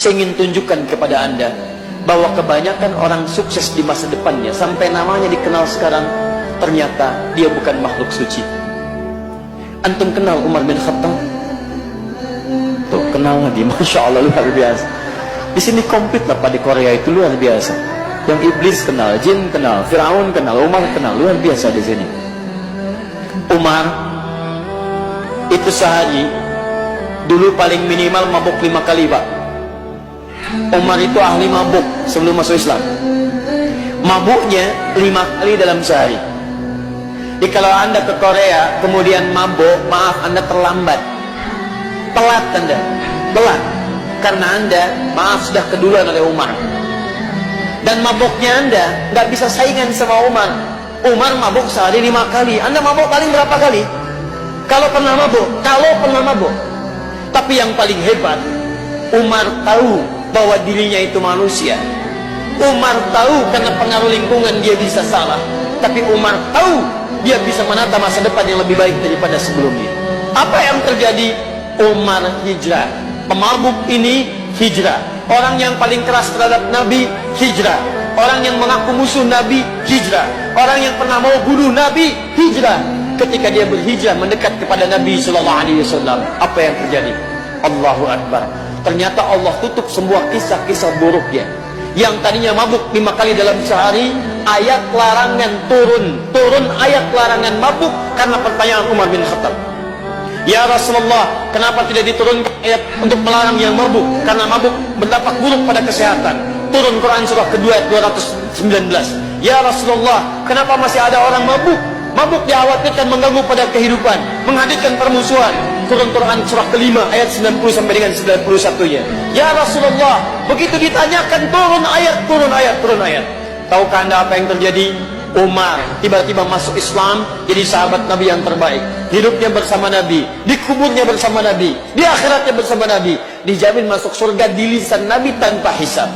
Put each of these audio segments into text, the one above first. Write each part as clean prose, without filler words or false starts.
Saya ingin tunjukkan kepada Anda bahwa kebanyakan orang sukses di masa depannya sampai namanya dikenal sekarang, ternyata dia bukan makhluk suci. Antum kenal Umar bin Khattab? Tuh, kenal lagi, Masya Allah, luar biasa. Di sini komplit lah pada Korea itu, luar biasa. Yang iblis kenal, jin kenal, Firaun kenal, Umar kenal, luar biasa di sini. Umar itu sehari dulu paling minimal mabuk 5 kali, Pak. Umar itu ahli mabuk sebelum masuk Islam. Mabuknya 5 kali dalam sehari. Jadi kalau Anda ke Korea kemudian mabuk, maaf, Anda terlambat, telat Anda, telat, karena Anda, maaf, sudah keduluan oleh Umar. Dan mabuknya Anda nggak bisa saingan sama Umar. Umar mabuk sehari 5 kali, Anda mabuk paling berapa kali? Kalau pernah mabuk. Tapi yang paling hebat, Umar tahu bahwa dirinya itu manusia. Umar tahu karena pengaruh lingkungan dia bisa salah, tapi Umar tahu dia bisa menata masa depan yang lebih baik daripada sebelumnya. Apa yang terjadi? Umar hijrah. Pemabuk ini hijrah. Orang yang paling keras terhadap Nabi hijrah. Orang yang mengaku musuh Nabi hijrah. Orang yang pernah mau bunuh Nabi hijrah. Ketika dia berhijrah mendekat kepada Nabi Sallallahu Alaihi Wasallam, apa yang terjadi? Allahu Akbar. Ternyata Allah tutup semua kisah-kisah buruknya. Yang tadinya mabuk 5 kali dalam sehari, ayat larangan turun ayat larangan mabuk karena pertanyaan Umar bin Khattab. Ya Rasulullah, kenapa tidak diturunkan ayat untuk melarang yang mabuk? Karena mabuk berdampak buruk pada kesehatan. Turun Quran surah kedua ayat 219. Ya Rasulullah, kenapa masih ada orang mabuk? Mabuk dikhawatirkan mengganggu pada kehidupan, menghadirkan permusuhan. Turun Quran surah kelima ayat 90 sampai dengan 91-nya. Ya Rasulullah, begitu ditanyakan turun ayat. Tahukah Anda apa yang terjadi? Umar tiba-tiba masuk Islam, jadi sahabat Nabi yang terbaik. Hidupnya bersama Nabi, dikuburnya bersama Nabi, di akhiratnya bersama Nabi, dijamin masuk surga di lisan Nabi tanpa hisab.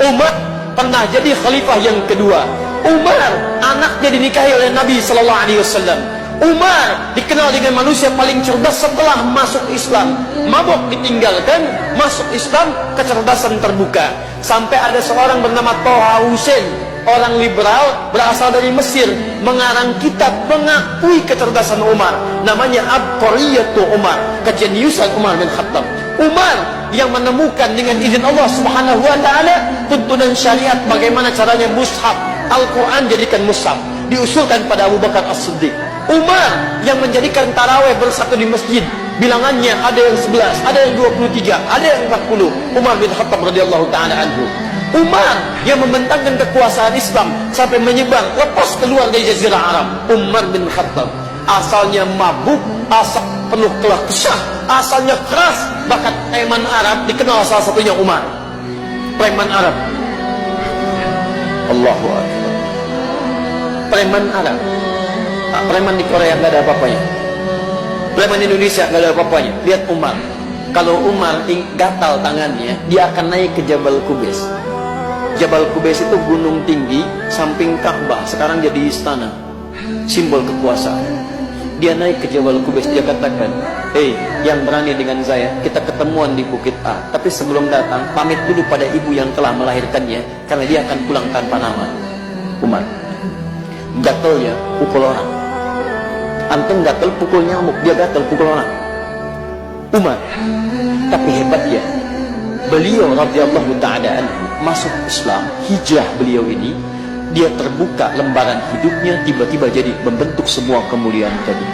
Umar pernah jadi khalifah yang kedua. Umar anaknya dinikahi oleh Nabi Sallallahu Alaihi Wasallam. Umar dikenal dengan manusia paling cerdas setelah masuk Islam. Mabuk ditinggalkan, masuk Islam, kecerdasan terbuka. Sampai ada seorang bernama Toha Hussein, orang liberal berasal dari Mesir, mengarang kitab mengakui kecerdasan Umar. Namanya Abqariyatu Umar, kejeniusan Umar bin Khattab. Umar yang menemukan dengan izin Allah Subhanahu wa taala tuntunan syariat bagaimana caranya mushaf Al-Quran jadikan mushaf, diusulkan pada Abu Bakar As-Siddiq. Umar yang menjadikan taraweh bersatu di masjid, bilangannya ada yang 11, ada yang 23, ada yang 40. Umar bin Khattab radhiyallahu taala anhu. Umar yang membentangkan kekuasaan Islam sampai menyebar lepas keluar dari Jazirah Arab. Umar bin Khattab asalnya mabuk, asal penuh kelah kesah, asalnya keras, bahkan preman Arab dikenal salah satunya Umar. Preman Arab. Allahu Akbar. Preman Arab. Preman di Korea nggak ada apa-apanya. Preman Indonesia nggak ada apa-apanya. Lihat Umar. Kalau Umar gatal tangannya, dia akan naik ke Jabal Qubais. Jabal Qubais itu gunung tinggi samping Ka'bah, sekarang jadi istana, simbol kekuasaan. Dia naik ke Jabal Qubais, dia katakan, "Hei, yang berani dengan saya, kita ketemuan di Bukit A. Tapi sebelum datang, pamit dulu pada ibu yang telah melahirkannya, karena dia akan pulang tanpa nama." Umar gatel ya, pukul orang. Antum gatel pukul nyamuk, dia gatel pukul orang. Umar, tapi hebat ya, beliau radhiyallahu ta'ala anhu masuk Islam, hijrah beliau ini, dia terbuka lembaran hidupnya, tiba-tiba jadi membentuk semua kemuliaan tadi.